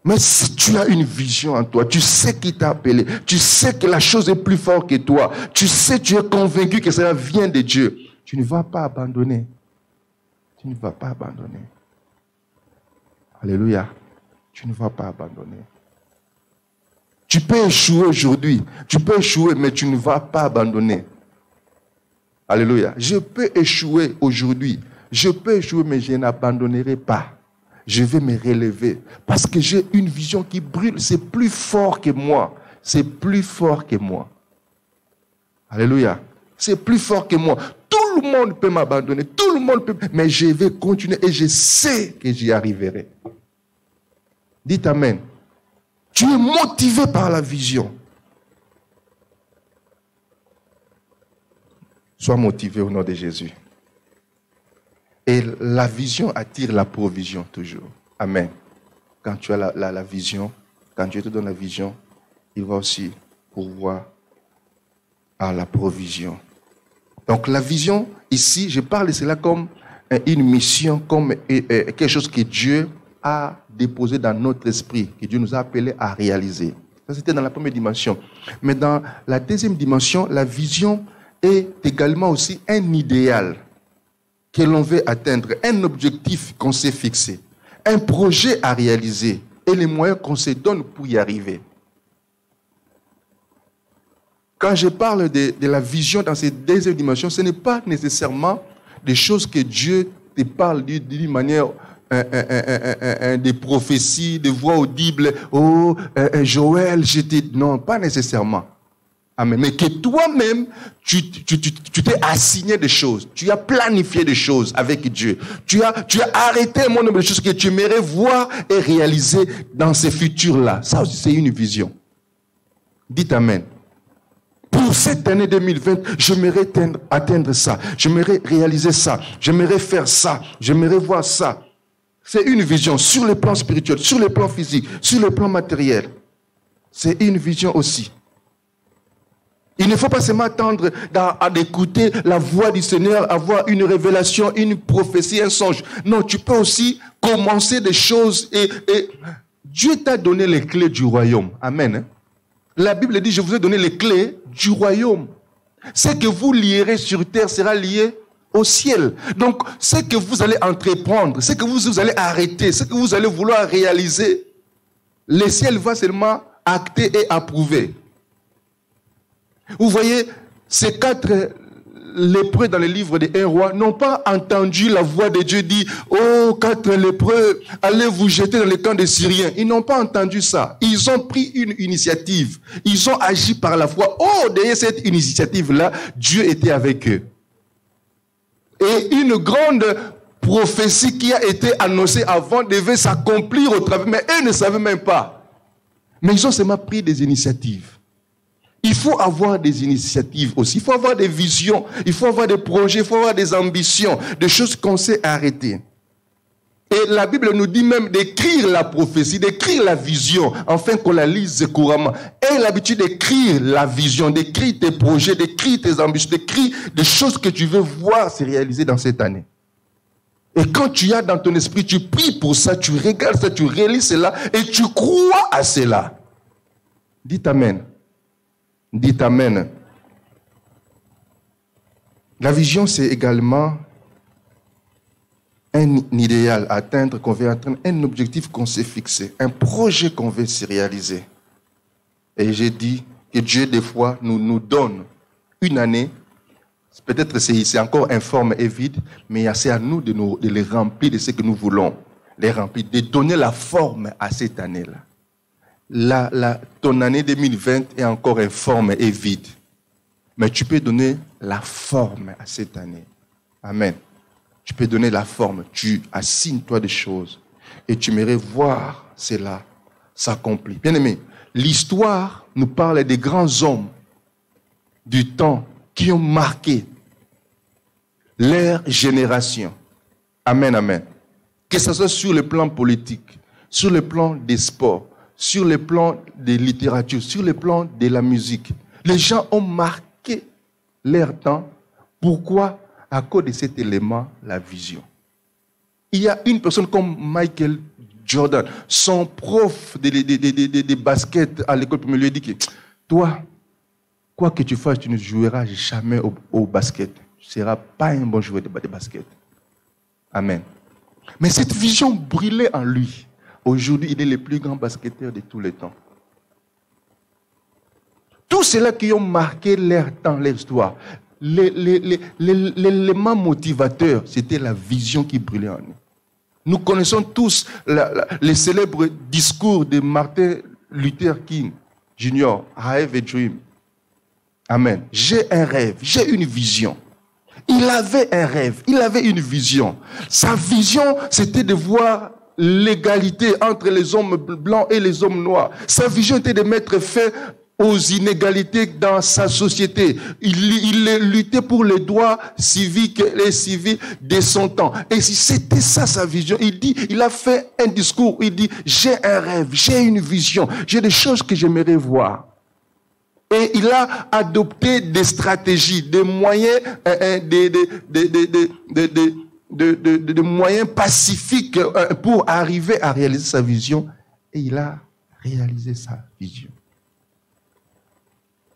Mais si tu as une vision en toi, tu sais qui t'a appelé, tu sais que la chose est plus forte que toi, tu es convaincu que cela vient de Dieu, tu ne vas pas abandonner. Tu ne vas pas abandonner. Alléluia. Tu ne vas pas abandonner. Tu peux échouer aujourd'hui. Tu peux échouer, mais tu ne vas pas abandonner. Alléluia. Je peux échouer aujourd'hui. Je peux échouer, mais je n'abandonnerai pas. Je vais me relever. Parce que j'ai une vision qui brûle. C'est plus fort que moi. C'est plus fort que moi. Alléluia. C'est plus fort que moi. Tout le monde peut m'abandonner. Tout le monde peut. Mais je vais continuer et je sais que j'y arriverai. Dites Amen. Tu es motivé par la vision. Sois motivé au nom de Jésus. Et la vision attire la provision toujours. Amen. Quand tu as la vision, quand Dieu te donne la vision, il va aussi pourvoir à la provision. Donc la vision, ici, je parle de cela comme une mission, comme quelque chose que Dieu a déposé dans notre esprit, que Dieu nous a appelés à réaliser. Ça, c'était dans la première dimension. Mais dans la deuxième dimension, la vision est également aussi un idéal que l'on veut atteindre, un objectif qu'on s'est fixé, un projet à réaliser et les moyens qu'on se donne pour y arriver. Quand je parle de la vision dans cette deuxième dimension, ce n'est pas nécessairement des choses que Dieu te parle d'une manière, des prophéties, des voix audibles. Oh, Joël, non, pas nécessairement. Amen. Mais que toi-même, tu t'es assigné des choses. Tu as planifié des choses avec Dieu. Tu as arrêté un nombre de choses que tu aimerais voir et réaliser dans ces futurs-là. Ça aussi, c'est une vision. Dites Amen. Pour cette année 2020, j'aimerais atteindre ça, j'aimerais réaliser ça, j'aimerais faire ça, j'aimerais voir ça. C'est une vision sur le plan spirituel, sur le plan physique, sur le plan matériel. C'est une vision aussi. Il ne faut pas seulement attendre à écouter la voix du Seigneur, avoir une révélation, une prophétie, un songe. Non, tu peux aussi commencer des choses et Dieu t'a donné les clés du royaume. Amen. La Bible dit, je vous ai donné les clés du royaume. Ce que vous lierez sur terre sera lié au ciel. Donc, ce que vous allez entreprendre, ce que vous allez arrêter, ce que vous allez vouloir réaliser, le ciel va seulement acter et approuver. Vous voyez, ces 4 lépreux dans le livre des 1 roi n'ont pas entendu la voix de Dieu dire « Oh, 4 lépreux, allez vous jeter dans le camp des Syriens ». Ils n'ont pas entendu ça. Ils ont pris une initiative. Ils ont agi par la foi. Oh, derrière cette initiative-là, Dieu était avec eux. Et une grande prophétie qui a été annoncée avant devait s'accomplir au travers. Mais eux ne savaient même pas. Mais ils ont seulement pris des initiatives. Il faut avoir des initiatives aussi. Il faut avoir des visions. Il faut avoir des projets. Il faut avoir des ambitions. Des choses qu'on sait arrêter. Et la Bible nous dit même d'écrire la prophétie, d'écrire la vision, afin qu'on la lise couramment. Aie l'habitude d'écrire la vision, d'écrire tes projets, d'écrire tes ambitions, d'écrire des choses que tu veux voir se réaliser dans cette année. Et quand tu as dans ton esprit, tu pries pour ça, tu regardes ça, tu réalises cela, et tu crois à cela. Dites Amen. Dites Amen. La vision, c'est également un idéal à atteindre, qu'on veut atteindre, un objectif qu'on s'est fixé, un projet qu'on veut se réaliser. Et j'ai dit que Dieu, des fois, nous donne une année, peut-être c'est encore informe et vide, mais c'est à nous de les remplir de ce que nous voulons, les remplir, de donner la forme à cette année-là. Ton année 2020 est encore informe et vide. Mais tu peux donner la forme à cette année. Amen. Tu peux donner la forme. Tu assignes-toi des choses. Et tu aimerais voir cela s'accomplir. Bien aimé, l'histoire nous parle des grands hommes du temps qui ont marqué leur génération. Amen, amen. Que ce soit sur le plan politique, sur le plan des sports, sur le plan de la littérature, sur le plan de la musique. Les gens ont marqué leur temps. Pourquoi? À cause de cet élément, la vision. Il y a une personne comme Michael Jordan, son prof de basket à l'école primaire, lui a dit que toi, quoi que tu fasses, tu ne joueras jamais au basket. Tu ne seras pas un bon joueur de basket. Amen. Mais cette vision brûlait en lui. Aujourd'hui, il est le plus grand basketteur de tous les temps. Tous ceux-là qui ont marqué leur temps, leur histoire, l'élément motivateur, c'était la vision qui brûlait en nous. Nous connaissons tous les célèbres discours de Martin Luther King Jr. I have a dream. Amen. J'ai un rêve, j'ai une vision. Il avait un rêve, il avait une vision. Sa vision, c'était de voir l'égalité entre les hommes blancs et les hommes noirs. Sa vision était de mettre fin aux inégalités dans sa société. Il luttait pour les droits civiques et civils de son temps. Et si c'était ça sa vision, il a fait un discours, il dit, j'ai un rêve, j'ai une vision, j'ai des choses que j'aimerais voir. Et il a adopté des stratégies, des moyens, des moyens pacifiques pour arriver à réaliser sa vision. Et il a réalisé sa vision.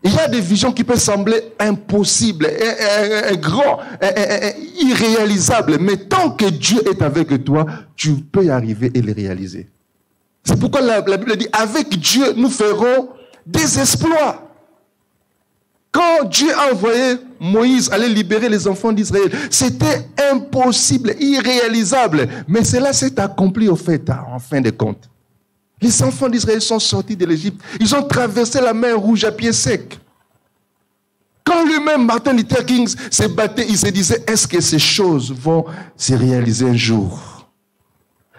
Il y a des visions qui peuvent sembler impossibles, grands, irréalisables. Mais tant que Dieu est avec toi, tu peux y arriver et les réaliser. C'est pourquoi la Bible dit, avec Dieu, nous ferons des exploits. Quand Dieu a envoyé Moïse aller libérer les enfants d'Israël, c'était impossible, irréalisable. Mais cela s'est accompli au fait, en fin de compte. Les enfants d'Israël sont sortis de l'Égypte. Ils ont traversé la mer Rouge à pied sec. Quand lui-même, Martin Luther King, se battait, il se disait, est-ce que ces choses vont se réaliser un jour?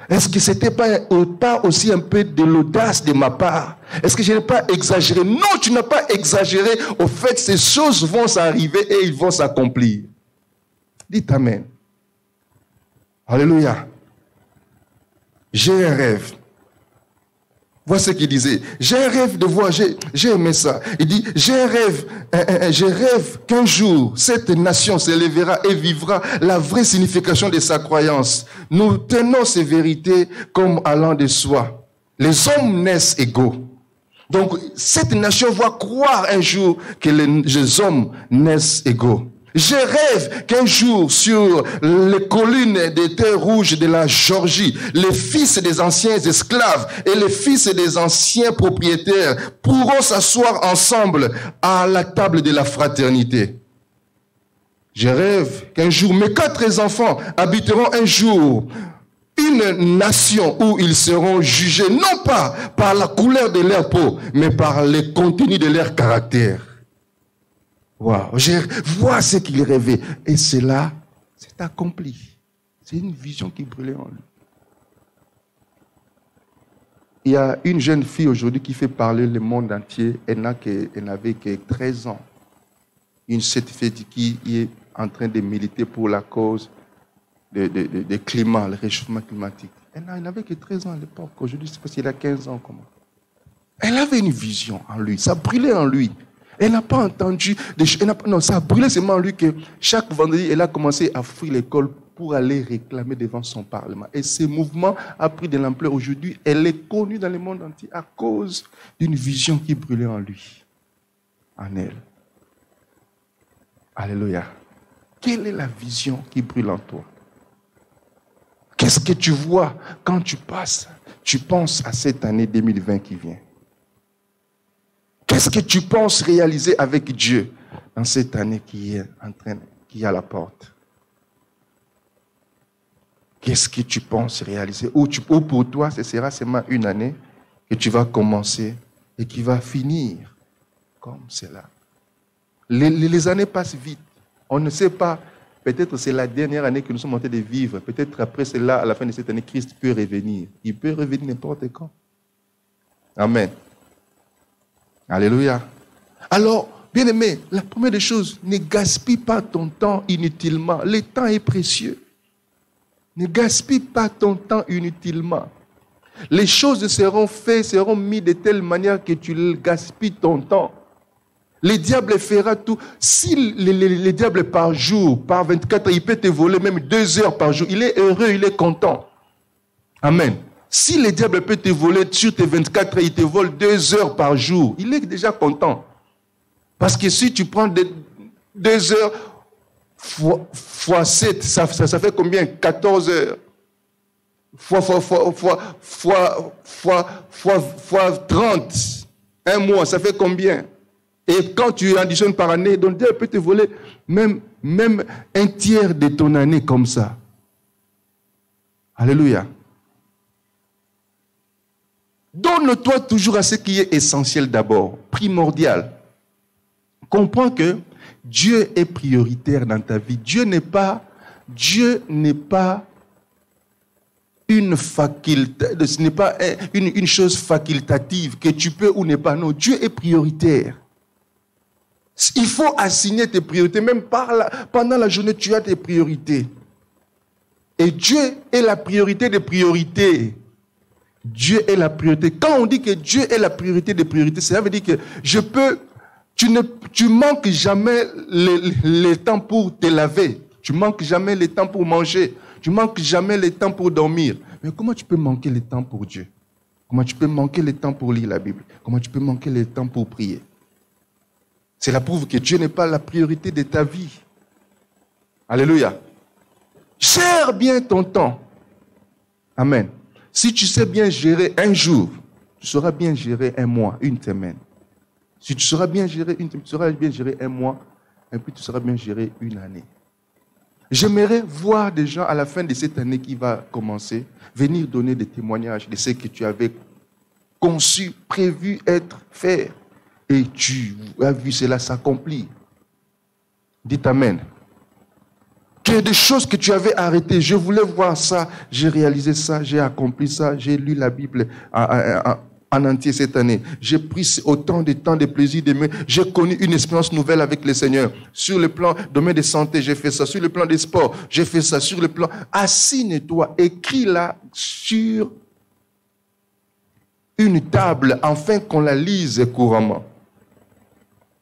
Est-ce que c'était pas aussi un peu de l'audace de ma part? Est-ce que je n'ai pas exagéré? Non, tu n'as pas exagéré. Au fait, ces choses vont s'arriver et ils vont s'accomplir. Dites Amen. Alléluia. J'ai un rêve. Voici ce qu'il disait. J'ai un rêve de voir, j'ai aimé ça. Il dit, j'ai un rêve, je rêve qu'un jour, cette nation s'élèvera et vivra la vraie signification de sa croyance. Nous tenons ces vérités comme allant de soi. Les hommes naissent égaux. Donc, cette nation va croire un jour que les hommes naissent égaux. Je rêve qu'un jour, sur les collines des terres rouges de la Géorgie, les fils des anciens esclaves et les fils des anciens propriétaires pourront s'asseoir ensemble à la table de la fraternité. Je rêve qu'un jour, mes 4 enfants habiteront un jour une nation où ils seront jugés non pas par la couleur de leur peau, mais par le contenu de leur caractère. Wow. Je vois ce qu'il rêvait. Et cela, c'est accompli. C'est une vision qui brûlait en lui. Il y a une jeune fille aujourd'hui qui fait parler le monde entier. Elle n'avait que 13 ans. Cette fille qui est en train de militer pour la cause du climat, le réchauffement climatique. Elle n'avait que 13 ans à l'époque. Aujourd'hui, c'est parce qu'elle a 15 ans. Comment? Elle avait une vision en lui. Ça brûlait en lui. Elle n'a pas entendu des choses. Non, ça a brûlé seulement en lui que chaque vendredi, elle a commencé à fuir l'école pour aller réclamer devant son parlement. Et ce mouvement a pris de l'ampleur. Aujourd'hui, elle est connue dans le monde entier à cause d'une vision qui brûlait en lui, en elle. Alléluia. Quelle est la vision qui brûle en toi? Qu'est-ce que tu vois quand tu penses à cette année 2020 qui vient? Qu'est-ce que tu penses réaliser avec Dieu dans cette année qui est à la porte? Qu'est-ce que tu penses réaliser? Ou pour toi, ce sera seulement une année que tu vas commencer et qui va finir comme cela. Les années passent vite. On ne sait pas. Peut-être c'est la dernière année que nous sommes en train de vivre. Peut-être après cela, à la fin de cette année, Christ peut revenir. Il peut revenir n'importe quand. Amen. Alléluia. Alors, bien aimé, la première des choses, ne gaspille pas ton temps inutilement. Le temps est précieux. Ne gaspille pas ton temps inutilement. Les choses seront faites, seront mises de telle manière que tu gaspilles ton temps. Le diable fera tout. Si le diable par jour, par 24 heures, il peut te voler même 2 heures par jour, il est heureux, il est content. Amen. Si le diable peut te voler sur tes 24 heures, il te vole 2 heures par jour, il est déjà content. Parce que si tu prends 2 heures fois 7, ça fait combien? 14 heures. Fois 30. Un mois, ça fait combien? Et quand tu additionnes par année, donc Dieu peut te voler même un tiers de ton année comme ça. Alléluia. Donne-toi toujours à ce qui est essentiel d'abord, primordial. Comprends que Dieu est prioritaire dans ta vie. Dieu n'est pas une faculté, ce n'est pas une chose facultative que tu peux ou ne pas. Non, Dieu est prioritaire. Il faut assigner tes priorités. Même pendant la journée, tu as tes priorités. Et Dieu est la priorité des priorités. Dieu est la priorité. Quand on dit que Dieu est la priorité des priorités, ça veut dire que tu manques jamais le temps pour te laver. Tu manques jamais le temps pour manger. Tu manques jamais le temps pour dormir. Mais comment tu peux manquer le temps pour Dieu? Comment tu peux manquer le temps pour lire la Bible? Comment tu peux manquer le temps pour prier? Cela prouve que Dieu n'est pas la priorité de ta vie. Alléluia. Gère bien ton temps. Amen. Si tu sais bien gérer un jour, tu sauras bien gérer un mois, une semaine. Si tu sauras bien gérer tu sauras bien gérer un mois, et puis tu sauras bien gérer une année. J'aimerais voir des gens à la fin de cette année qui va commencer, venir donner des témoignages de ce que tu avais conçu, prévu faire. Et tu as vu cela s'accomplir. Dites Amen. Que des choses que tu avais arrêtées, je voulais voir ça, j'ai réalisé ça, j'ai accompli ça, j'ai lu la Bible en entier cette année. J'ai pris autant de temps de plaisir, j'ai connu une expérience nouvelle avec le Seigneur. Sur le plan domaine de santé, j'ai fait ça. Sur le plan des sports, j'ai fait ça. Sur le plan... Assigne-toi, écris-la sur une table, afin qu'on la lise couramment.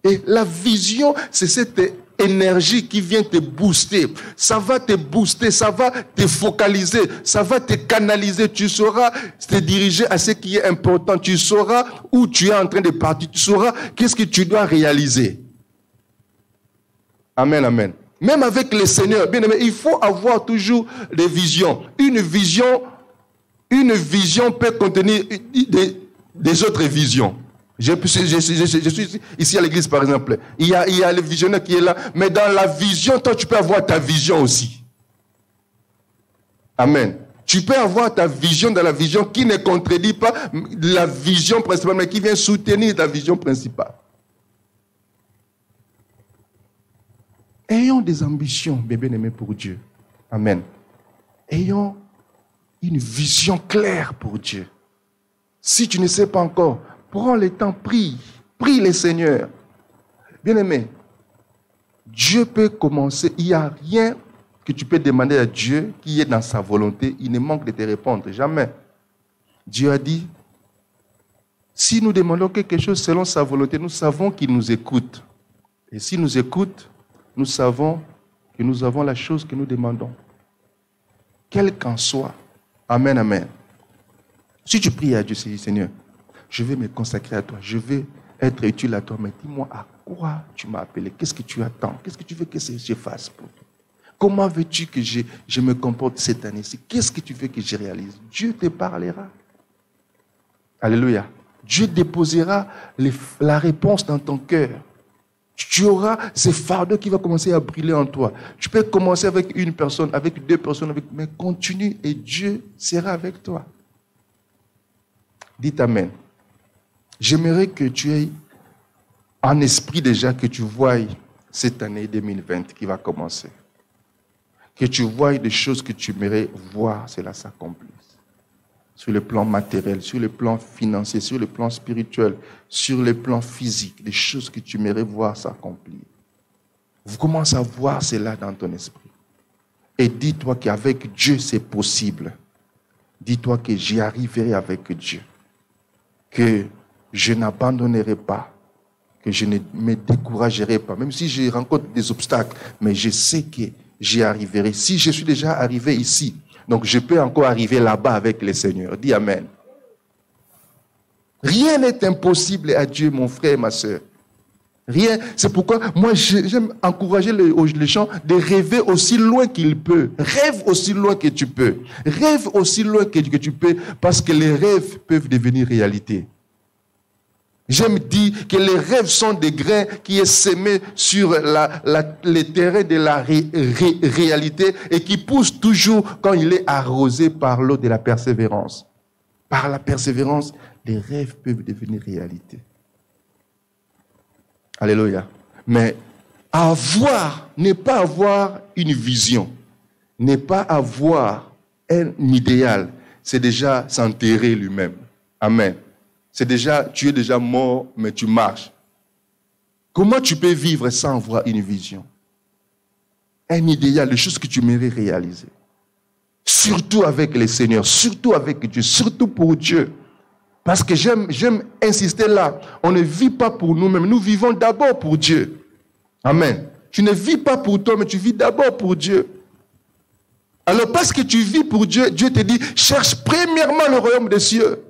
Et la vision, c'est cette énergie qui vient te booster. Ça va te booster, ça va te focaliser, ça va te canaliser. Tu sauras te diriger à ce qui est important. Tu sauras où tu es en train de partir. Tu sauras qu'est-ce que tu dois réaliser. Amen, amen. Même avec le Seigneur, bien aimé, il faut avoir toujours des visions. Une vision peut contenir des autres visions. Je suis ici à l'église, par exemple. Il y a le visionnaire qui est là. Mais dans la vision, toi, tu peux avoir ta vision aussi. Amen. Tu peux avoir ta vision dans la vision qui ne contredit pas la vision principale, mais qui vient soutenir ta vision principale. Ayons des ambitions, bien-aimés, pour Dieu. Amen. Ayons une vision claire pour Dieu. Si tu ne sais pas encore, prends le temps, prie le Seigneur. Bien-aimé, Dieu peut commencer. Il n'y a rien que tu peux demander à Dieu qui est dans sa volonté. Il ne manque de te répondre. Jamais. Dieu a dit, si nous demandons quelque chose selon sa volonté, nous savons qu'il nous écoute. Et s'il nous écoute, nous savons que nous avons la chose que nous demandons. Quel qu'en soit. Amen, amen. Si tu pries à Dieu, Seigneur, je vais me consacrer à toi, je vais être utile à toi, mais dis-moi à quoi tu m'as appelé, qu'est-ce que tu attends, qu'est-ce que tu veux que je fasse pour toi? Comment veux-tu que je me comporte cette année-ci? Qu'est-ce que tu veux que je réalise? Dieu te parlera. Alléluia. Dieu déposera la réponse dans ton cœur. Tu auras ce fardeau qui va commencer à brûler en toi. Tu peux commencer avec une personne, avec deux personnes, mais continue et Dieu sera avec toi. Dites Amen. J'aimerais que tu aies en esprit déjà que tu voies cette année 2020 qui va commencer. Que tu voies des choses que tu aimerais voir, cela s'accomplisse. Sur le plan matériel, sur le plan financier, sur le plan spirituel, sur le plan physique, des choses que tu aimerais voir s'accomplir. Vous commencez à voir cela dans ton esprit. Et dis-toi qu'avec Dieu, c'est possible. Dis-toi que j'y arriverai avec Dieu. Que je n'abandonnerai pas. Que je ne me découragerai pas. Même si je rencontre des obstacles, mais je sais que j'y arriverai. Si je suis déjà arrivé ici, donc je peux encore arriver là-bas avec le Seigneur. Dis Amen. Rien n'est impossible à Dieu, mon frère et ma soeur. Rien. C'est pourquoi moi j'aime encourager les gens de rêver aussi loin qu'ils peuvent. Rêve aussi loin que tu peux. Rêve aussi loin que tu peux, parce que les rêves peuvent devenir réalité. J'aime dire que les rêves sont des grains qui est semé sur les terrains de la réalité et qui poussent toujours quand il est arrosé par l'eau de la persévérance. Par la persévérance, les rêves peuvent devenir réalité. Alléluia. Mais avoir, ne pas avoir une vision, ne pas avoir un idéal, c'est déjà s'enterrer lui-même. Amen. Tu es déjà mort, mais tu marches. Comment tu peux vivre sans avoir une vision? Un idéal, des choses que tu aimerais réaliser. Surtout avec le Seigneur, surtout avec Dieu, surtout pour Dieu. Parce que j'aime insister là, on ne vit pas pour nous-mêmes, nous vivons d'abord pour Dieu. Amen. Tu ne vis pas pour toi, mais tu vis d'abord pour Dieu. Alors parce que tu vis pour Dieu, Dieu te dit, cherche premièrement le royaume des cieux.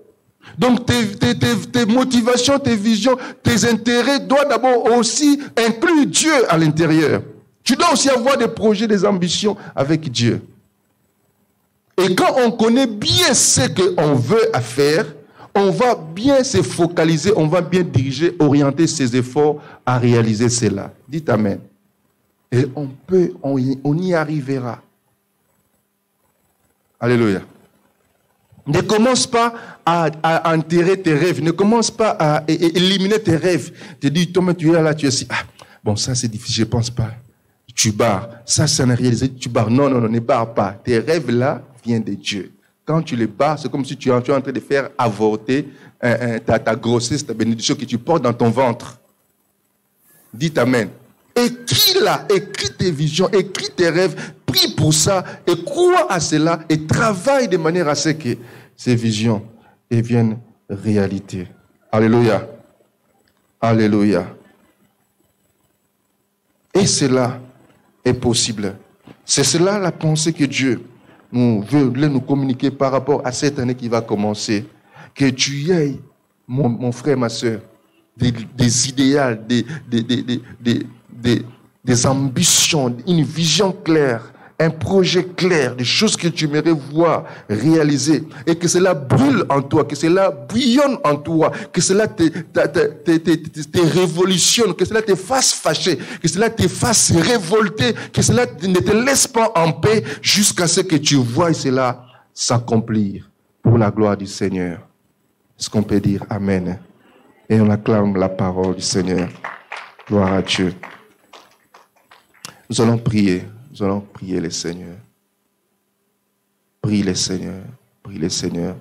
Donc tes motivations, tes visions, tes intérêts doivent d'abord aussi inclure Dieu à l'intérieur. Tu dois aussi avoir des projets, des ambitions avec Dieu. Et quand on connaît bien ce qu'on veut faire, on va bien se focaliser, on va bien diriger, orienter ses efforts à réaliser cela. Dites Amen. Et on y arrivera. Alléluia. Ne commence pas à enterrer tes rêves. Ne commence pas à éliminer tes rêves. Tu dis, toi, tu es là, tu es ici. Ah, bon, ça c'est difficile, je ne pense pas. tu barres. Ça, c'est un réalisé, tu barres. Non, ne barre pas. Tes rêves-là viennent de Dieu. Quand tu les barres, c'est comme si tu es en train de faire avorter ta grossesse, ta bénédiction que tu portes dans ton ventre. Dites Amen. Écris-la, écris tes visions, écris tes rêves, prie pour ça et crois à cela et travaille de manière à ce que ces visions deviennent réalité. Alléluia. Alléluia. Et cela est possible. C'est cela la pensée que Dieu veut nous communiquer par rapport à cette année qui va commencer. Que tu aies, mon frère, ma soeur, des idéaux, des ambitions, une vision claire, un projet clair, des choses que tu aimerais voir réaliser et que cela brûle en toi, que cela bouillonne en toi, que cela te révolutionne, que cela te fasse fâcher, que cela te fasse révolter, que cela ne te laisse pas en paix jusqu'à ce que tu vois cela s'accomplir pour la gloire du Seigneur. Est-ce qu'on peut dire Amen? Et on acclame la parole du Seigneur. Gloire à Dieu. Nous allons prier le Seigneur. Prie le Seigneur. Prie le Seigneur.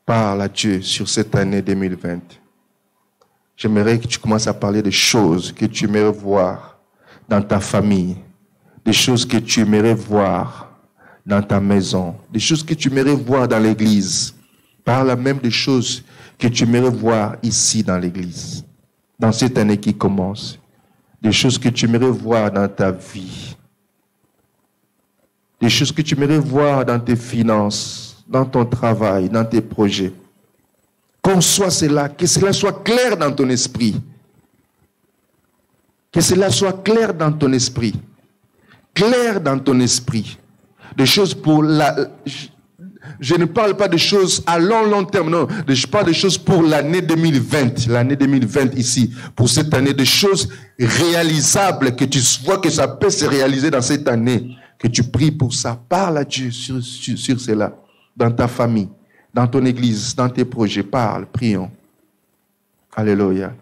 Parle à Dieu sur cette année 2020. J'aimerais que tu commences à parler des choses que tu aimerais voir dans ta famille, des choses que tu aimerais voir dans ta maison, des choses que tu aimerais voir dans l'église. Parle même des choses que tu aimerais voir ici dans l'église, dans cette année qui commence. Des choses que tu aimerais voir dans ta vie. Des choses que tu aimerais voir dans tes finances, dans ton travail, dans tes projets. Conçois cela, que cela soit clair dans ton esprit. Que cela soit clair dans ton esprit. Clair dans ton esprit. Des choses pour la... Je ne parle pas de choses à long terme, non. Je parle de choses pour l'année 2020. L'année 2020 ici. Pour cette année, des choses réalisables, que tu vois que ça peut se réaliser dans cette année. Que tu pries pour ça. Parle à Dieu sur cela. Dans ta famille, dans ton église, dans tes projets. Parle, prions. Alléluia.